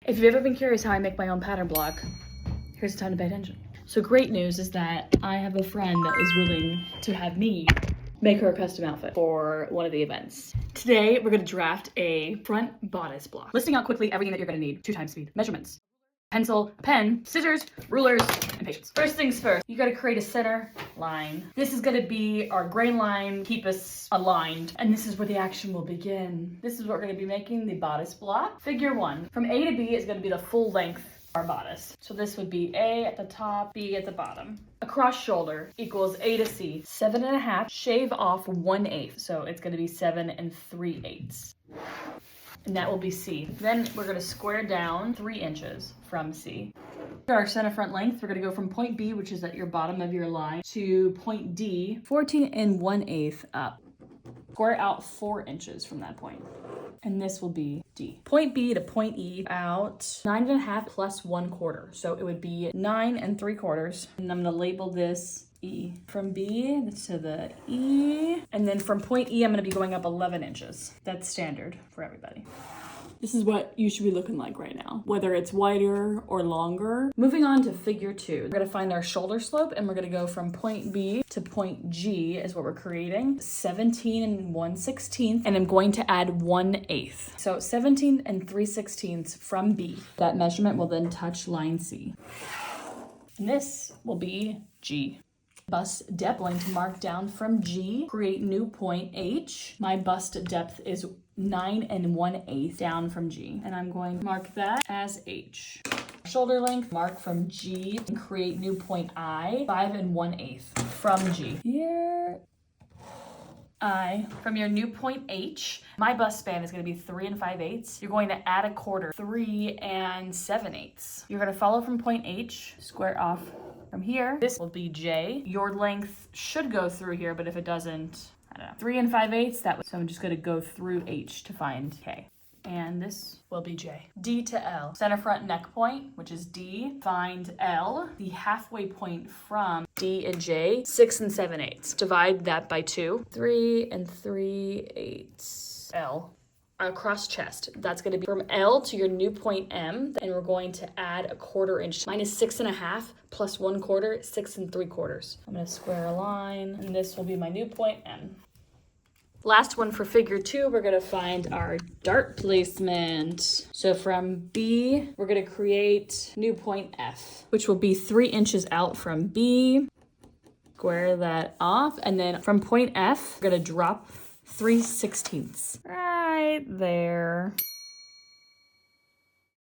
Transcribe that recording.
If you've ever been curious how I make my own pattern block, here's the time to pay attention. So great news is that I have a friend that is willing to have me make her a custom outfit for one of the events. Today, we're gonna draft a front bodice block. Listing out quickly everything that you're gonna need. 2 times speed. Measurements. Pencil, a pen, scissors, rulers, and patience. First things first, you gotta create a center line. This is gonna be our grain line, keep us aligned. And this is where the action will begin. This is what we're gonna be making the bodice block. Figure 1. From A to B is gonna be the full length of our bodice. So this would be A at the top, B at the bottom. Across shoulder equals A to C. 7.5, shave off 1/8. So it's gonna be 7 3/8. And that will be C. Then we're gonna square down 3 inches from C. For our center front length, we're gonna go from point B, which is at your bottom of your line, to point D, 14 1/8 up. Square out 4 inches from that point. And this will be D. Point B to point E out 9.5 plus 1/4. So it would be 9 3/4. And I'm gonna label this E. From B to the E. And then from point E, I'm gonna be going up 11 inches. That's standard for everybody. This is what you should be looking like right now, whether it's wider or longer. Moving on to figure 2. We're gonna find our shoulder slope and we're gonna go from point B to point G is what we're creating. 17 1/16, and I'm going to add 1/8. So 17 3/16 from B. That measurement will then touch line C. And this will be G. Bust depth, going to mark down from G, create new point H. My bust depth is 9 1/8 down from G. And I'm going to mark that as H. Shoulder length, mark from G and create new point I, 5 1/8 from G. Here, I, from your new point H, my bust span is gonna be 3 5/8. You're going to add a quarter, 3 7/8. You're gonna follow from point H, square off from here. This will be J. Your length should go through here, but if it doesn't, I don't know. 3 5/8, so I'm just gonna go through H to find K. And this will be J. D to L. Center front neck point, which is D. Find L, the halfway point from D and J, 6 7/8. Divide that by 2. 3 3/8. L. Across chest, that's going to be from L to your new point M, and we're going to add a 1/4 inch. Mine is 6.5 plus 1/4, 6 3/4. I'm going to square a line, and this will be my new point M. Last one for figure 2, we're going to find our dart placement. So from B, we're going to create new point F, which will be 3 inches out from B. Square that off, and then from point F, we're going to drop 3/16 right there.